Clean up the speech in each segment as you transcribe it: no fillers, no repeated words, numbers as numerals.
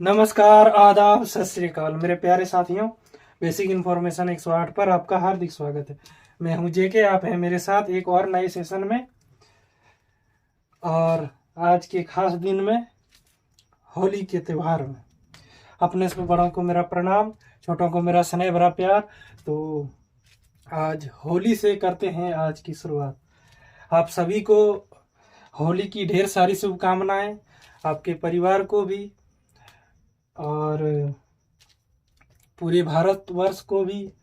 नमस्कार, आदाब, सत श्री अकाल मेरे प्यारे साथियों। बेसिक इन्फॉर्मेशन 108 पर आपका हार्दिक स्वागत है। मैं हूं जेके, आप हैं मेरे साथ एक और नए सेशन में। और आज के खास दिन में, होली के त्यौहार में, अपने से बड़ों को मेरा प्रणाम, छोटों को मेरा स्नेह भरा प्यार। तो आज होली से करते हैं आज की शुरुआत। आप सभी को होली की ढेर सारी शुभकामनाएं, आपके परिवार को भी और पूरे भारतवर्ष को भी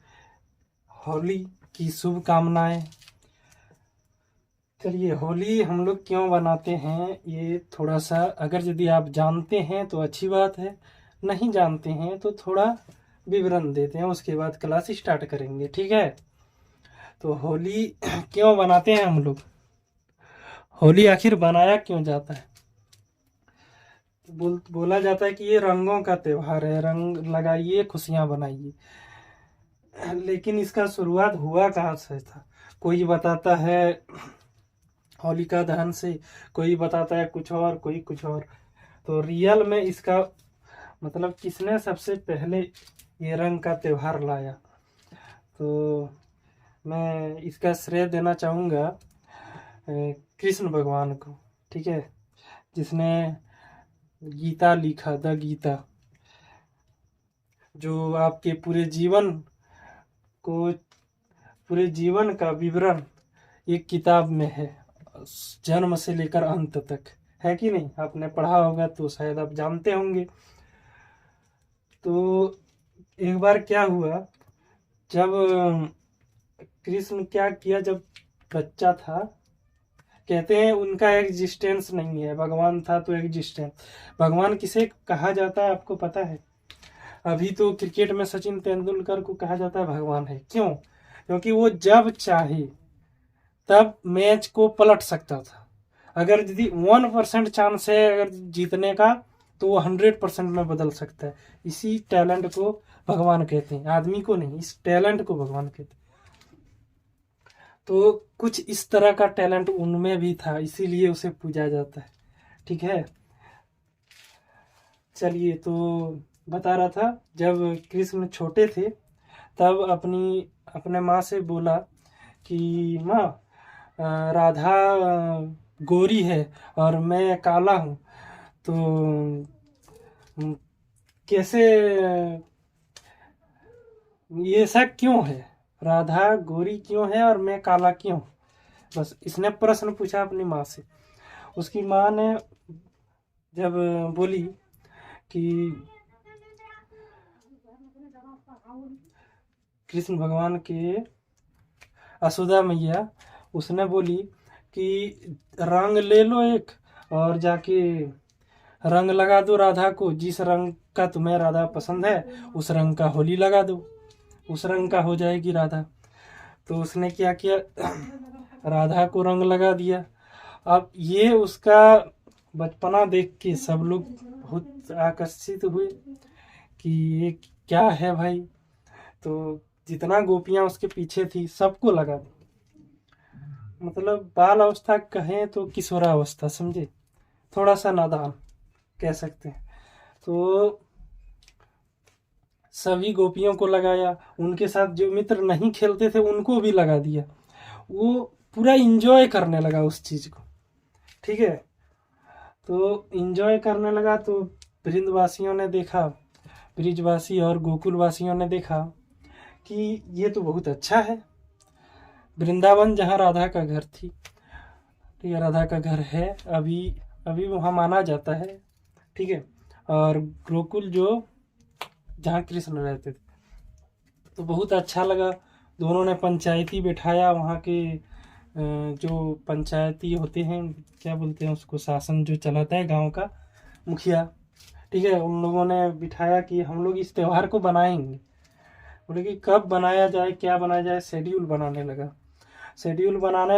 होली की शुभकामनाएं। चलिए, होली हम लोग क्यों बनाते हैं ये थोड़ा सा, अगर यदि आप जानते हैं तो अच्छी बात है, नहीं जानते हैं तो थोड़ा विवरण देते हैं, उसके बाद क्लास स्टार्ट करेंगे, ठीक है। तो होली क्यों बनाते हैं हम लोग, होली आखिर बनाया क्यों जाता है। बोला जाता है कि ये रंगों का त्यौहार है, रंग लगाइए, खुशियां बनाइए। लेकिन इसका शुरुआत हुआ कहाँ से था। कोई बताता है होलिका दहन से, कोई बताता है कुछ और, कोई कुछ और। तो रियल में इसका मतलब किसने सबसे पहले ये रंग का त्यौहार लाया, तो मैं इसका श्रेय देना चाहूँगा कृष्ण भगवान को, ठीक है, जिसने गीता लिखा, द गीता, जो आपके पूरे जीवन का विवरण एक किताब में है, जन्म से लेकर अंत तक, है कि नहीं। आपने पढ़ा होगा तो शायद आप जानते होंगे। तो एक बार क्या हुआ, जब कृष्ण क्या किया, जब बच्चा था, कहते हैं उनका एग्जिस्टेंस नहीं है, भगवान था तो एग्जिस्टेंस। भगवान किसे कहा जाता है आपको पता है। अभी तो क्रिकेट में सचिन तेंदुलकर को कहा जाता है भगवान है, क्यों? क्योंकि वो जब चाहे तब मैच को पलट सकता था। अगर यदि 1% चांस है अगर जीतने का, तो वो 100% में बदल सकता है। इसी टैलेंट को भगवान कहते हैं, आदमी को नहीं, इस टैलेंट को भगवान कहते हैं। तो कुछ इस तरह का टैलेंट उनमें भी था, इसीलिए उसे पूजा जाता है, ठीक है। चलिए, तो बता रहा था, जब कृष्ण छोटे थे तब अपने माँ से बोला कि माँ, राधा गोरी है और मैं काला हूँ, तो कैसे, ये ऐसा क्यों है, राधा गोरी क्यों है और मैं काला क्यों। बस इसने प्रश्न पूछा अपनी माँ से। उसकी माँ ने जब बोली कि कृष्ण भगवान के यशोदा मैया, उसने बोली कि रंग ले लो एक और जाके रंग लगा दो राधा को, जिस रंग का तुम्हें राधा पसंद है उस रंग का होली लगा दो, उस रंग का हो जाएगी राधा। तो उसने क्या किया, राधा को रंग लगा दिया। अब ये उसका बचपना देख के सब लोग बहुत आकर्षित हुए कि ये क्या है भाई। तो जितना गोपियां उसके पीछे थी सबको लगा दी, मतलब बाल अवस्था कहें तो किशोरावस्था, समझे, थोड़ा सा नादान कह सकते हैं। तो सभी गोपियों को लगाया, उनके साथ जो मित्र नहीं खेलते थे उनको भी लगा दिया। वो पूरा इंजॉय करने लगा उस चीज को, ठीक है। तो इंजॉय करने लगा, तो वृंदवासियों ने देखा, ब्रिजवासी और गोकुलवासियों ने देखा कि ये तो बहुत अच्छा है। वृंदावन जहाँ राधा का घर थी, ठीक है, राधा का घर है, अभी अभी वहाँ माना जाता है, ठीक है। और गोकुल जो जहाँ कृष्ण रहते थे, तो बहुत अच्छा लगा। दोनों ने पंचायती बैठाया, वहाँ के जो पंचायती होते हैं, क्या बोलते हैं उसको, शासन जो चलाता है गांव का, मुखिया, ठीक है, उन लोगों ने बिठाया कि हम लोग इस त्यौहार को बनाएंगे। बोले कि कब बनाया जाए, क्या बनाया जाए, शेड्यूल बनाने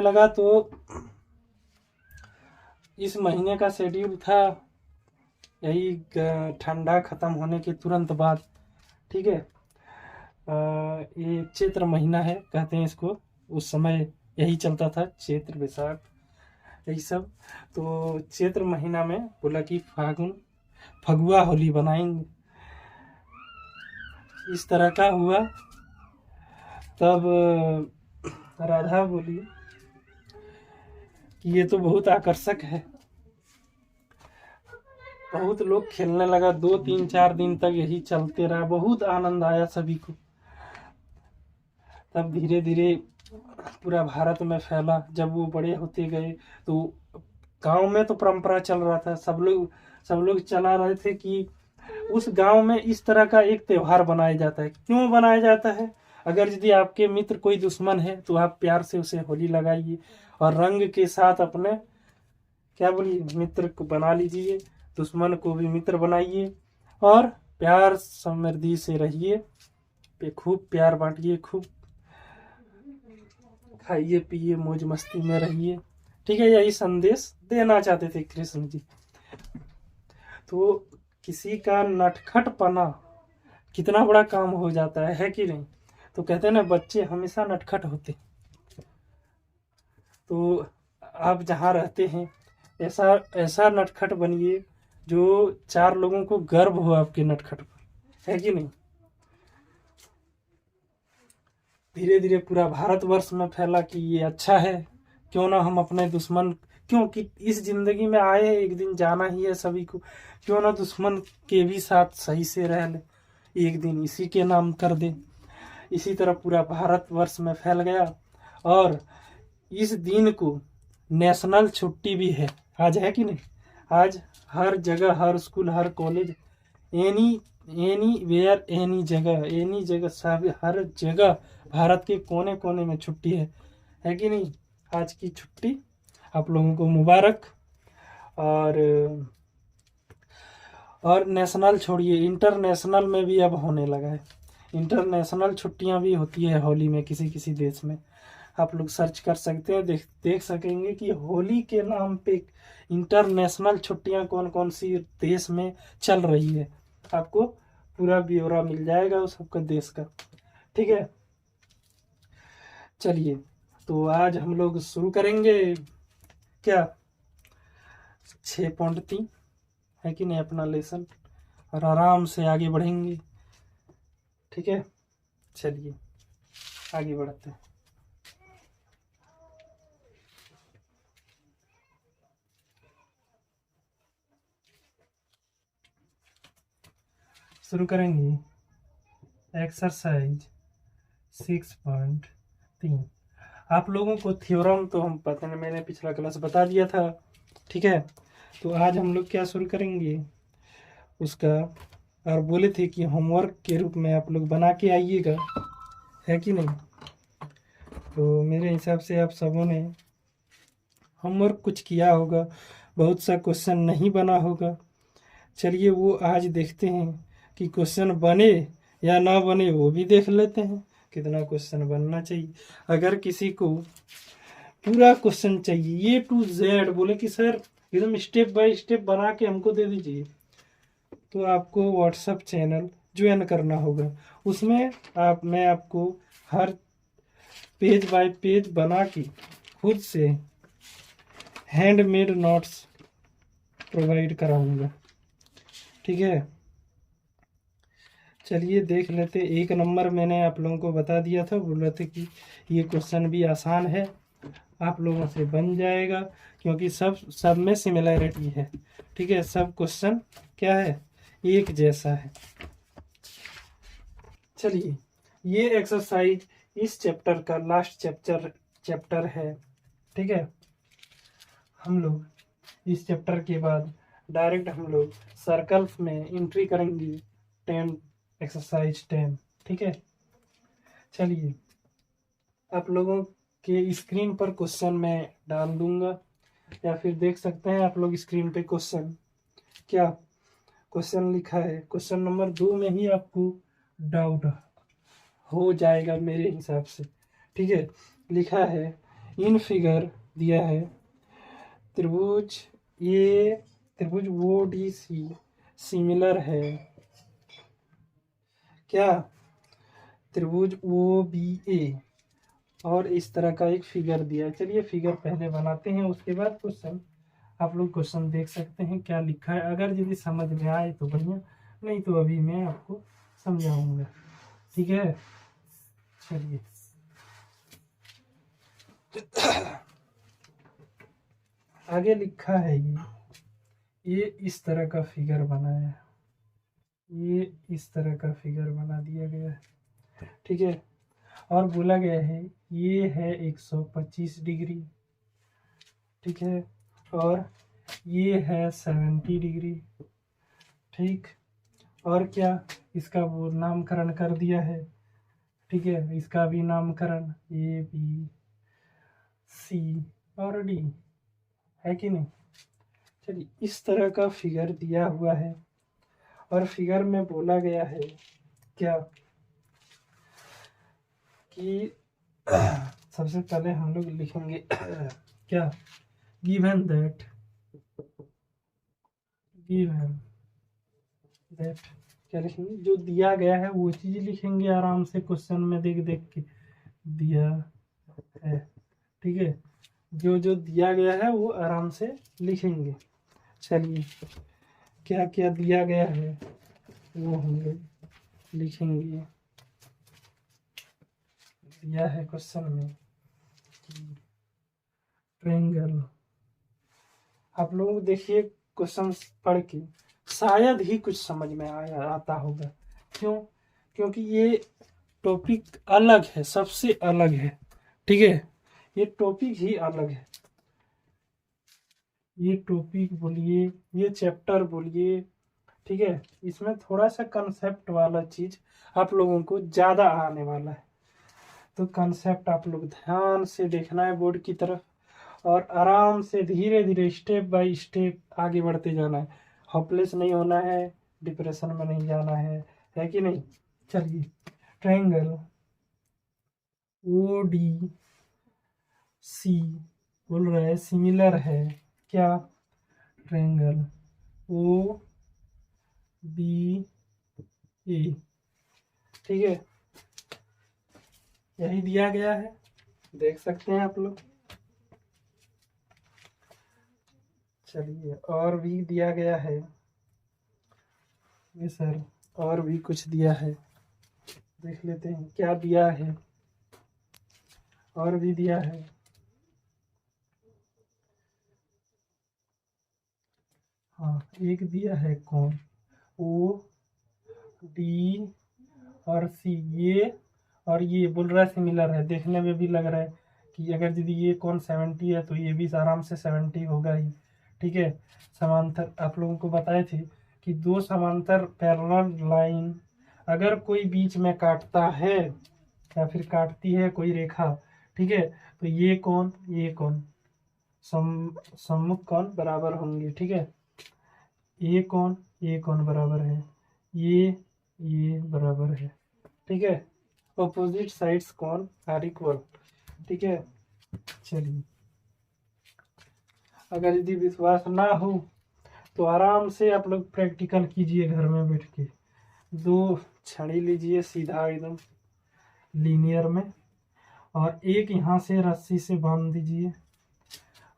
लगा। तो इस महीने का शेड्यूल था यही ठंडा खत्म होने के तुरंत बाद, ठीक है। ये चैत्र महीना है कहते हैं इसको, उस समय यही चलता था, चैत्र वैशाख यही सब। तो चैत्र महीना में बोला कि फागुन फगुआ होली बनाएंगे। इस तरह का हुआ। तब राधा बोली कि ये तो बहुत आकर्षक है। बहुत लोग खेलने लगा, 2 3 4 दिन तक यही चलते रहा, बहुत आनंद आया सभी को। तब धीरे धीरे पूरा भारत में फैला। जब वो बड़े होते गए तो गांव में तो परंपरा चल रहा था, सब लोग चला रहे थे कि उस गांव में इस तरह का एक त्योहार बनाया जाता है। क्यों बनाया जाता है? अगर यदि आपके मित्र कोई दुश्मन है तो आप प्यार से उसे होली लगाइए और रंग के साथ अपने क्या बोलिए मित्र को बना लीजिए, दुश्मन को भी मित्र बनाइए और प्यार समृद्धि से रहिए, खूब प्यार बांटिए, खूब खाइए पिए, मौज मस्ती में रहिए। ठीक है, यही संदेश देना चाहते थे कृष्ण जी। तो किसी का नटखटपना कितना बड़ा काम हो जाता है कि नहीं? तो कहते हैं ना, बच्चे हमेशा नटखट होते। तो आप जहाँ रहते हैं ऐसा ऐसा नटखट बनिए जो 4 लोगों को गर्व हो आपके नटखट पर, है कि नहीं? धीरे धीरे पूरा भारतवर्ष में फैला कि ये अच्छा है, क्यों ना हम अपने दुश्मन, क्योंकि इस जिंदगी में आए एक दिन जाना ही है सभी को, क्यों ना दुश्मन के भी साथ सही से रह ले, एक दिन इसी के नाम कर दे। इसी तरह पूरा भारतवर्ष में फैल गया और इस दिन को नेशनल छुट्टी भी है आज, है कि नहीं? आज हर जगह, हर स्कूल, हर college, any anywhere, any जगह सब, हर जगह भारत के कोने कोने में छुट्टी है कि नहीं? आज की छुट्टी आप लोगों को मुबारक। और नेशनल छोड़िए, इंटरनेशनल में भी अब होने लगा है। इंटरनेशनल छुट्टियां भी होती है होली में किसी किसी देश में। आप लोग सर्च कर सकते हैं, देख सकेंगे कि होली के नाम पे इंटरनेशनल छुट्टियां कौन कौन सी देश में चल रही है। आपको पूरा ब्यौरा मिल जाएगा उस सबका देश का। ठीक है, चलिए तो आज हम लोग शुरू करेंगे क्या 6.3, है कि नहीं, अपना लेसन, और आराम से आगे बढ़ेंगे। ठीक है, चलिए आगे बढ़ते हैं। शुरू करेंगे एक्सरसाइज 6.3। आप लोगों को थ्योरम तो हम पता नहीं, मैंने पिछला क्लास बता दिया था। ठीक है, तो आज हम लोग क्या शुरू करेंगे उसका, और बोले थे कि होमवर्क के रूप में आप लोग बना के आइएगा, है कि नहीं? तो मेरे हिसाब से आप सबों ने होमवर्क कुछ किया होगा, बहुत सा क्वेश्चन नहीं बना होगा। चलिए वो आज देखते हैं कि क्वेश्चन बने या ना बने, वो भी देख लेते हैं कितना क्वेश्चन बनना चाहिए। अगर किसी को पूरा क्वेश्चन चाहिए A to Z, बोले कि सर एकदम स्टेप बाय स्टेप बना के हमको दे दीजिए, तो आपको व्हाट्सएप चैनल ज्वाइन करना होगा। उसमें मैं आपको हर पेज बाय पेज बना के खुद से हैंडमेड नोट्स प्रोवाइड कराऊंगा। ठीक है, चलिए देख लेते। 1 नंबर मैंने आप लोगों को बता दिया था, बोल रहे थे कि ये क्वेश्चन भी आसान है, आप लोगों से बन जाएगा, क्योंकि सब में सिमिलैरिटी है। ठीक है, सब क्वेश्चन क्या है, एक जैसा है। चलिए, ये एक्सरसाइज इस चैप्टर का लास्ट चैप्टर है। ठीक है, हम लोग इस चैप्टर के बाद डायरेक्ट हम लोग सर्कल्स में एंट्री करेंगे 10 एक्सरसाइज 10। ठीक है, चलिए आप लोगों के स्क्रीन पर क्वेश्चन मैं डाल दूंगा, या फिर देख सकते हैं आप लोग स्क्रीन पे क्वेश्चन। क्या क्वेश्चन लिखा है? क्वेश्चन नंबर 2 में ही आपको डाउट हो जाएगा मेरे हिसाब से। ठीक है, लिखा है इन फिगर दिया है त्रिभुज ODC सिमिलर है क्या त्रिभुज OBA, और इस तरह का एक फिगर दिया है। चलिए फिगर पहले बनाते हैं, उसके बाद क्वेश्चन आप लोग क्वेश्चन देख सकते हैं क्या लिखा है। अगर यदि समझ में आए तो बढ़िया, नहीं तो अभी मैं आपको समझाऊंगा। ठीक है, चलिए। आगे लिखा है ये इस तरह का फिगर बनाया, ये इस तरह का फिगर बना दिया गया है। ठीक है, और बोला गया है ये है 125 डिग्री। ठीक है, और ये है 70 डिग्री। ठीक, और क्या, इसका वो नामकरण कर दिया है। ठीक है, इसका भी नामकरण ए बी सी और डी, है कि नहीं। चलिए, इस तरह का फिगर दिया हुआ है और फिगर में बोला गया है क्या कि सबसे पहले हम लोग लिखेंगे क्या, गिवन दैट, गिवन दैट क्या लिखेंगे, जो दिया गया है वो चीज लिखेंगे आराम से, क्वेश्चन में देख देख के दिया है। ठीक है, जो जो दिया गया है वो आराम से लिखेंगे। चलिए, क्या क्या दिया गया है वो हम लोग लिखेंगे। दिया है क्वेश्चन में ट्रायंगल, आप लोग देखिए क्वेश्चन पढ़ के शायद ही कुछ समझ में आता होगा। क्यों? क्योंकि ये टॉपिक अलग है, सबसे अलग है। ठीक है, ये टॉपिक ही अलग है। ये टॉपिक बोलिए, ये चैप्टर बोलिए। ठीक है, इसमें थोड़ा सा कंसेप्ट वाला चीज आप लोगों को ज्यादा आने वाला है। तो कंसेप्ट आप लोग ध्यान से देखना है बोर्ड की तरफ, और आराम से धीरे धीरे स्टेप बाय स्टेप आगे बढ़ते जाना है। होपलेस नहीं होना है, डिप्रेशन में नहीं जाना है कि नहीं। चलिए, ट्रायंगल ओ डी सी बोल रहा है सिमिलर है क्या, ट्रायंगल ओ बी ए। ठीक है, यही दिया गया है, देख सकते हैं आप लोग। चलिए, और भी दिया गया है ये सर, और भी कुछ दिया है, देख लेते हैं क्या दिया है। और भी दिया है, हाँ, एक दिया है कौन, ओ डी और सी, ये और ये बोल रहा है सिमिलर है। देखने में भी लग रहा है कि अगर यदि ये कौन 70 है तो ये भी आराम से 70 होगा ही। ठीक है, समांतर आप लोगों को बताए थे कि दो समांतर पैरेलल लाइन अगर कोई बीच में काटता है या फिर काटती है कोई रेखा, ठीक है, तो ये कौन सम्मुख कौन बराबर होंगे। ठीक है, ये कौन बराबर है, ये बराबर है। ठीक है, ऑपोजिट साइड्स कौन आर इक्वल। ठीक है, चलिए, अगर यदि विश्वास ना हो तो आराम से आप लोग प्रैक्टिकल कीजिए घर में बैठ के। दो छड़ी लीजिए सीधा एकदम लीनियर में, और एक यहाँ से रस्सी से बांध दीजिए,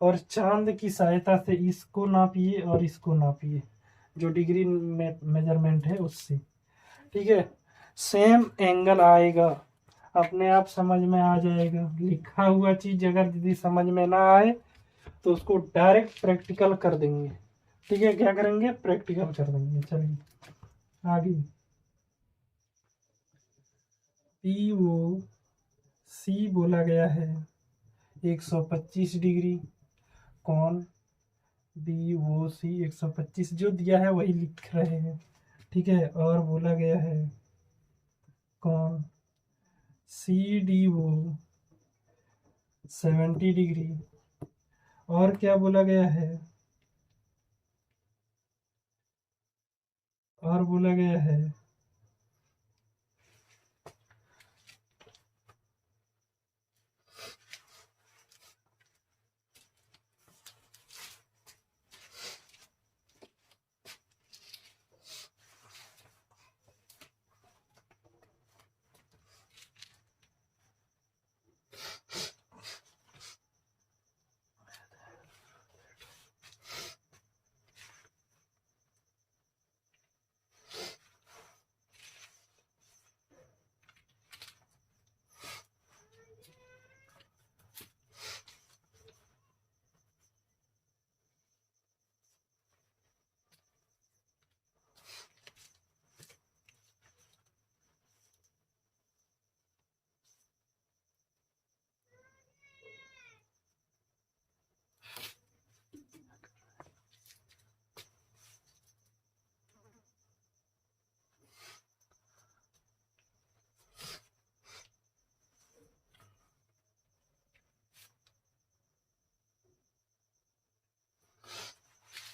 और चांद की सहायता से इसको नापिए और इसको नापिए, जो डिग्री में मेजरमेंट है उससे। ठीक है, सेम एंगल आएगा, अपने आप समझ में आ जाएगा। लिखा हुआ चीज अगर यदि समझ में ना आए तो उसको डायरेक्ट प्रैक्टिकल कर देंगे। ठीक है, क्या करेंगे, प्रैक्टिकल कर देंगे। चलिए आगे, पी ओ सी बोला गया है 125 डिग्री, कौन बी ओ सी 125 जो दिया है वही लिख रहे हैं। ठीक है, और बोला गया है कौन सी डी ओ 70 डिग्री, और क्या बोला गया है, और बोला गया है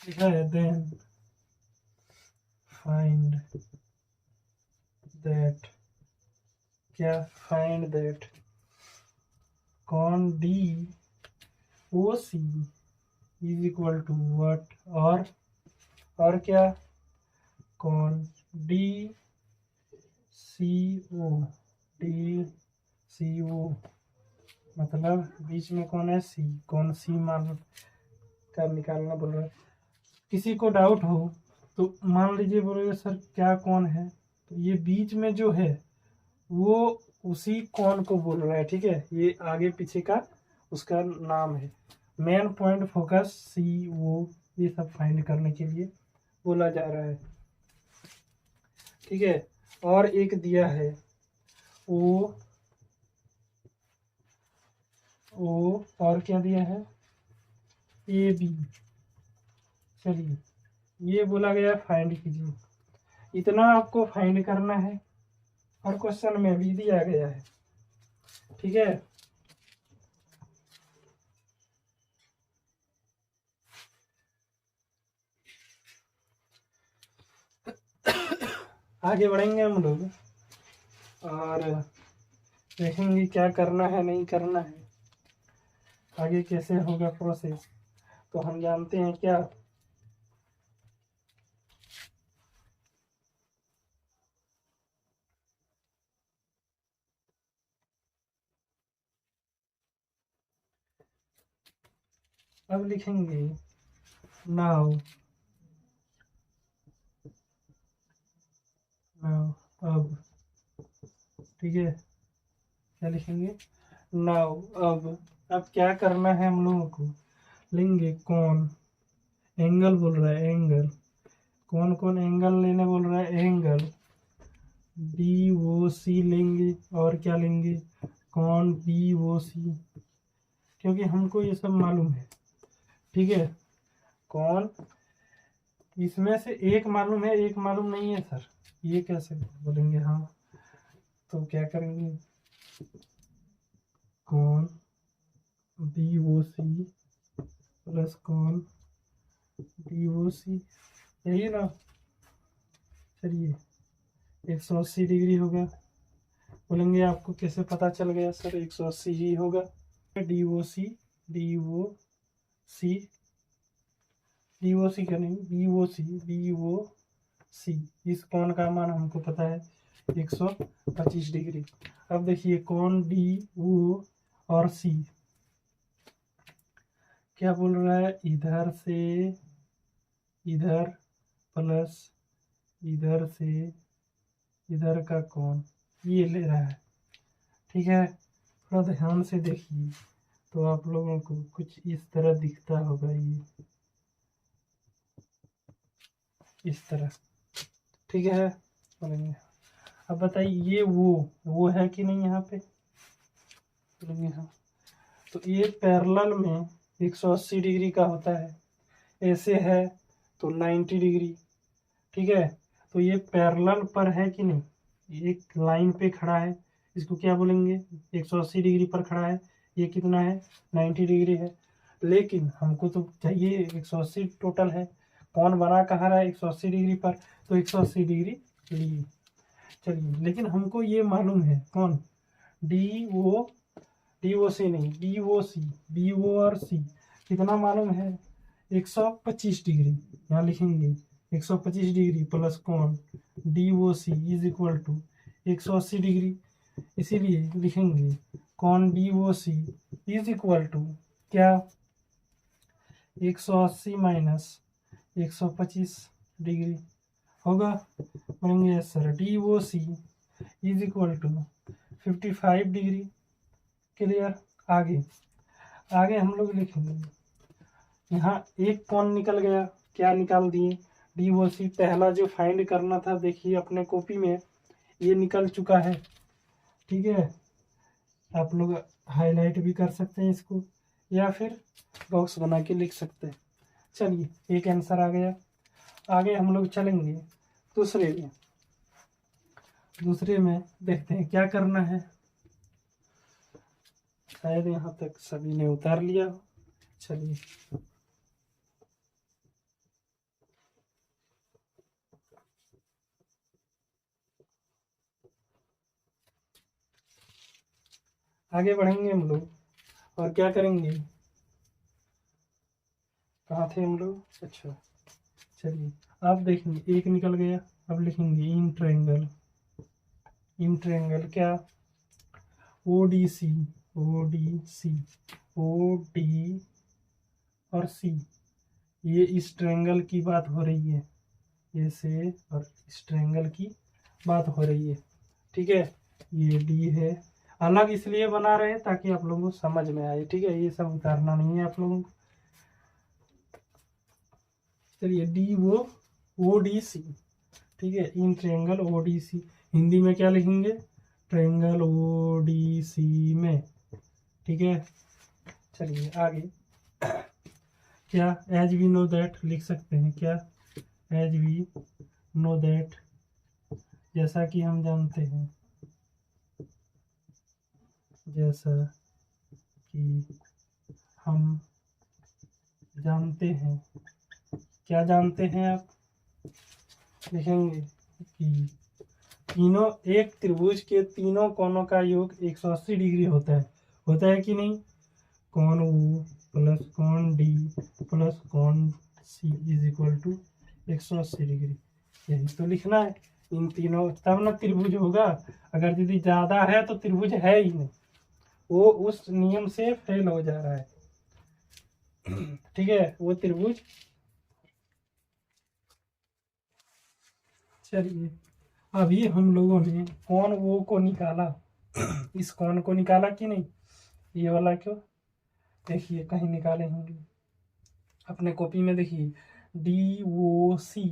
है, देन फाइंड दैट, क्या, फाइंड दैट कॉन D O C is equal to what, और क्या, कॉन D C O, D C O मतलब बीच में कौन है, सी, कौन सी मान का निकालना बोल रहा है। किसी को डाउट हो तो मान लीजिए बोलेगा सर क्या कौन है, तो ये बीच में जो है वो उसी कौन को बोल रहा है, ठीक है, ये आगे पीछे का उसका नाम है। मेन पॉइंट फोकस सी वो ये सब फाइंड करने के लिए बोला जा रहा है, ठीक है। और एक दिया है ओ, और क्या दिया है, ए बी। चलिए ये बोला गया फाइंड कीजिए, इतना आपको फाइंड करना है और क्वेश्चन में भी दिया गया है, ठीक है। आगे बढ़ेंगे हम लोग और देखेंगे क्या करना है नहीं करना है, आगे कैसे होगा प्रोसेस। तो हम जानते हैं क्या, अब लिखेंगे नाउ, अब, ठीक है, क्या लिखेंगे, नाउ अब क्या करना है हम लोगों को, लेंगे कौन, एंगल बोल रहा है, एंगल, कौन कौन एंगल लेने बोल रहा है, एंगल डी ओ सी लेंगे, और क्या लेंगे, कौन डी ओ सी, क्योंकि हमको ये सब मालूम है, ठीक है। कौन इसमें से एक मालूम है एक मालूम नहीं है सर, ये कैसे बोलेंगे, हाँ तो क्या करेंगे, कौन डी ओ सी प्लस कौन डी ओ सी, यही ना, चलिए 180 डिग्री होगा। बोलेंगे आपको कैसे पता चल गया सर 180 ही होगा, डी ओ सी, डी ओ सी, डी ओ सी का नहीं, डी ओ सी, डी ओ सी, इस कोण का मान हमको पता है 125 डिग्री। अब देखिए कोण डी ओ और सी क्या बोल रहा है, इधर से इधर प्लस इधर से इधर का कोण ये ले रहा है, ठीक है। थोड़ा ध्यान से देखिए तो आप लोगों को कुछ इस तरह दिखता होगा, ये इस तरह, ठीक है। बोलेंगे अब बताइए ये वो है कि नहीं, यहाँ पे बोलेंगे हाँ, तो ये पैरेलल में 180 डिग्री का होता है, ऐसे है तो 90 डिग्री, ठीक है। तो ये पैरेलल पर है कि नहीं, एक लाइन पे खड़ा है, इसको क्या बोलेंगे, 180 डिग्री पर खड़ा है, ये कितना है 90 डिग्री है। लेकिन हमको तो चाहिए 180 टोटल है, कौन बना कहाँ रहा है 180 डिग्री पर, तो 180 डिग्री लिए। चलिए लेकिन हमको ये मालूम है कौन, डी ओ सी नहीं, डी ओ सी, डी ओ और सी कितना मालूम है 125 डिग्री, यहाँ लिखेंगे 125 डिग्री प्लस कौन D O C is equal to 180 degree, इसीलिए लिखेंगे कौन D O C is equal to क्या, 180 माइनस 125 डिग्री होगा। बोलेंगे sir D O C is equal to 55 degree, clear. आगे आगे हम लोग लिखेंगे, यहाँ एक कौन निकल गया, क्या निकाल दिए, डी ओ सी पहला जो फाइंड करना था देखिए अपने कॉपी में ये निकल चुका है, ठीक है। आप लोग हाईलाइट भी कर सकते हैं इसको या फिर बॉक्स बना के लिख सकते हैं। चलिए एक आंसर आ गया। आगे हम लोग चलेंगे दूसरे में देखते हैं क्या करना है, शायद यहाँ तक सभी ने उतार लिया हो। चलिए आगे बढ़ेंगे हम लोग और क्या करेंगे, कहाँ थे हम लोग, अच्छा चलिए आप देखेंगे एक निकल गया। अब लिखेंगे इन ट्रायंगल, इन ट्रायंगल क्या, O D C, O D C, O D और सी, ये इस ट्रायंगल की बात हो रही है, ये से और इस ट्रायंगल की बात हो रही है। ठीक है, ये डी है, अलग इसलिए बना रहे हैं ताकि आप लोगों को समझ में आए। ठीक है, ये सब उतारना नहीं है आप लोगों को। चलिए डी वो ओ डी सी, ठीक है, in triangle O D C, Hindi में क्या लिखेंगे, ट्रायंगल ओ डी सी में। ठीक है, चलिए आगे क्या, एज वी नो दैट लिख सकते हैं, क्या, एज वी नो दैट, जैसा कि हम जानते हैं, जैसा कि हम जानते हैं, क्या जानते हैं आप, लिखेंगे कि तीनों, एक त्रिभुज के तीनों कोणों का योग 180 डिग्री होता है कि नहीं, कोण ओ प्लस कोण डी प्लस कोण सी इज इक्वल टू 180 डिग्री, यही तो लिखना है इन तीनों, तब ना त्रिभुज होगा। अगर यदि ज़्यादा है तो त्रिभुज है ही नहीं, वो उस नियम से फेल हो जा रहा है। ठीक है, वो त्रिभुज, चलिए अभी हम लोगों ने कोण ओ को निकाला, इस कोण को निकाला कि नहीं, ये वाला क्यों, देखिए कहीं निकाले होंगे अपने कॉपी में, देखिए डी ओ सी,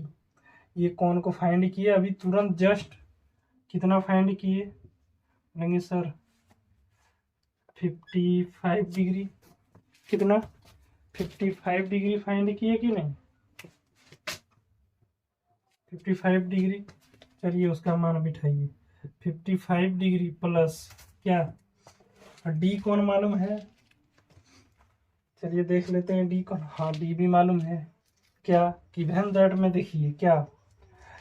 ये कोण को फाइंड किए अभी तुरंत, जस्ट कितना फाइंड किए, बोलेंगे सर 55 डिग्री, कितना 55 डिग्री फाइंड किए कि नहीं, 55 डिग्री, चलिए उसका मान बिठाइए, 55 डिग्री प्लस क्या, डी कौन मालूम है, चलिए देख लेते हैं डी कौन, हाँ डी भी मालूम है, क्या, गिवन दैट में देखिए क्या,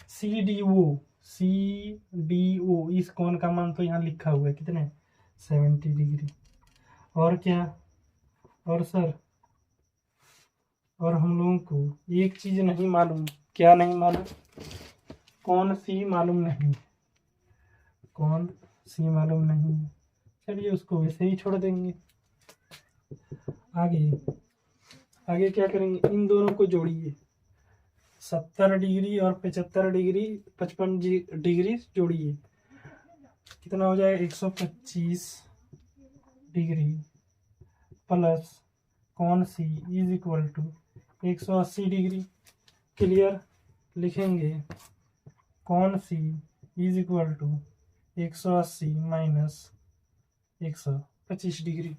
C D O, C D O, इस कोण का मान तो यहाँ लिखा हुआ है कितने, 70 डिग्री, और क्या, और सर, और हम लोगों को एक चीज नहीं मालूम, क्या नहीं मालूम, कौन सी मालूम नहीं, कौन सी मालूम नहीं है, चलिए उसको वैसे ही छोड़ देंगे। आगे आगे क्या करेंगे, इन दोनों को जोड़िए, 70 डिग्री और 75 डिग्री, 55 डिग्री जोड़िए, कितना हो जाएगा, 125 डिग्री प्लस कौन सी is equal to 180 degree, clear, लिखेंगे कौन सी is equal to 180 minus 125 degree,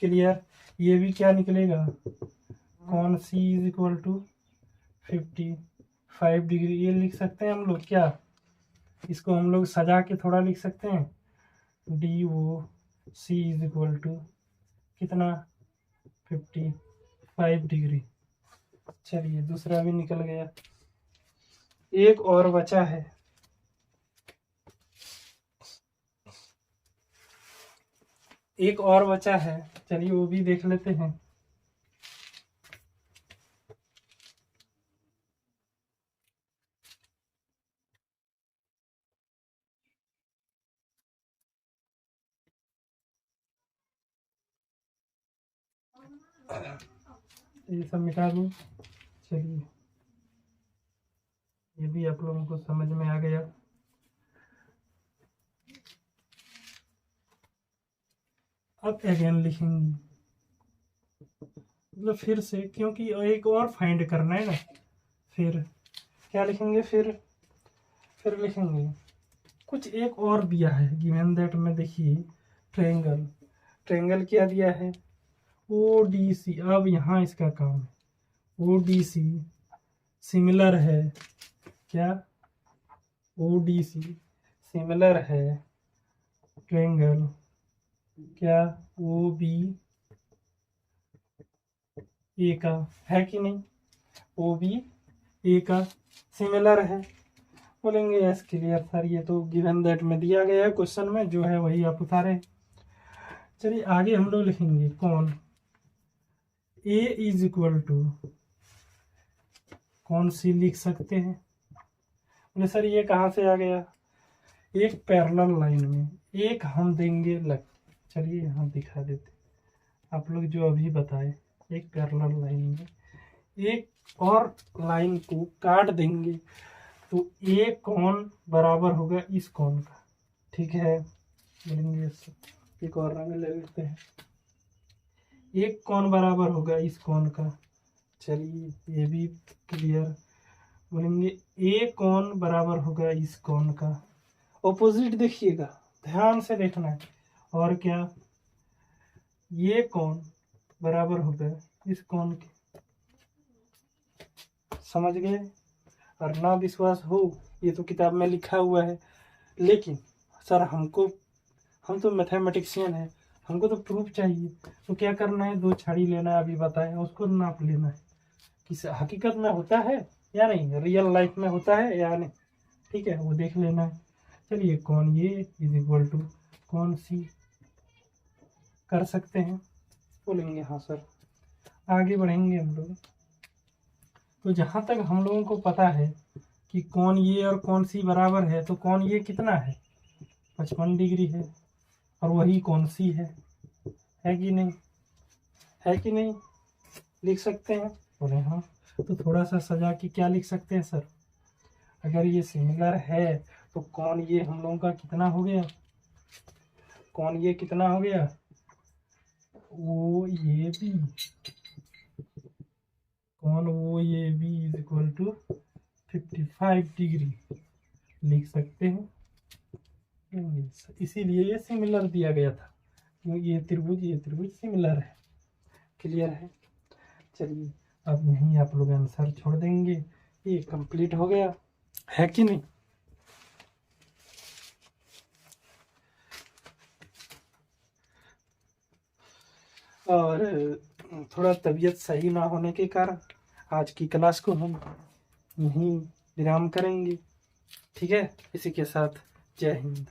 clear, ये भी क्या निकलेगा, कौन सी इज इक्वल टू 55 डिग्री, ये लिख सकते हैं हम लोग, क्या, इसको हम लोग सजा के थोड़ा लिख सकते हैं, D O C is equal to कितना 55 डिग्री। चलिए दूसरा भी निकल गया, एक और बचा है, एक और बचा है, चलिए वो भी देख लेते हैं। ये सब मिटा दूं, चलिए ये भी आप लोगों को समझ में आ गया। अब अगेन लिखेंगे, मतलब फिर से, क्योंकि एक और फाइंड करना है ना, फिर क्या लिखेंगे, फिर लिखेंगे कुछ एक और दिया है गिवन दैट में, देखिए ट्रायंगल, ट्रायंगल क्या दिया है, ओ डी सी, अब यहाँ इसका काम है, ओ डी सी सिमिलर है, क्या, ओ डी सी सिमिलर है ट्रायंगल, क्या, ओ बी ए का, है कि नहीं, ओ बी ए का सिमिलर है, बोलेंगे यस क्लियर सर, ये तो गिवन दैट में दिया गया है क्वेश्चन में, जो है वही आप उतारे। चलिए आगे हम लोग लिखेंगे कौन ए इज इक्वल टू कौन सी लिख सकते हैं। बोले सर ये कहाँ से आ गया, एक पैरेलल लाइन में एक हम देंगे लग, चलिए यहाँ दिखा देते, आप लोग जो अभी बताए एक पैरेलल लाइन में एक और लाइन को काट देंगे तो ए कौन बराबर होगा इस कौन का, ठीक है। बोलेंगे एक और रंग ले लेते हैं, एक कौन बराबर होगा इस कौन का, चलिए ये भी क्लियर। बोलेंगे ए कौन बराबर होगा इस कौन का, ऑपोजिट देखिएगा, ध्यान से देखना है, और क्या ये कौन बराबर होगा इस कौन के, समझ गए। और ना विश्वास हो ये तो किताब में लिखा हुआ है, लेकिन सर हम तो मैथमेटिशियन हैं, हमको तो प्रूफ चाहिए, तो क्या करना है, 2 छड़ी लेना है, अभी बताया, उसको नाप लेना है कि हकीकत में होता है या नहीं, रियल लाइफ में होता है या नहीं, ठीक है, वो देख लेना है। चलिए कौन ये इज इक्वल टू कौन सी कर सकते हैं, बोलेंगे हाँ सर। आगे बढ़ेंगे हम लोग, तो जहाँ तक हम लोगों को पता है कि कौन ये और कौन सी बराबर है, तो कौन ये कितना है 55 डिग्री है, और वही कौन सी है कि नहीं, है कि नहीं, लिख सकते हैं, बोले हाँ। तो थोड़ा सा सजा के क्या लिख सकते हैं सर, अगर ये सिमिलर है तो कौन ये हम लोगों का कितना हो गया, कौन ये कितना हो गया, वो ये भी, कौन वो ये भी इज इक्वल टू 55 डिग्री लिख सकते हैं, इसीलिए ये सिमिलर दिया गया था, क्योंकि ये त्रिभुज सिमिलर है, क्लियर है। चलिए अब यहीं आप लोग आंसर छोड़ देंगे, ये कंप्लीट हो गया है कि नहीं। और थोड़ा तबीयत सही ना होने के कारण आज की क्लास को हम यहीं विराम करेंगे, ठीक है। इसी के साथ जय हिंद।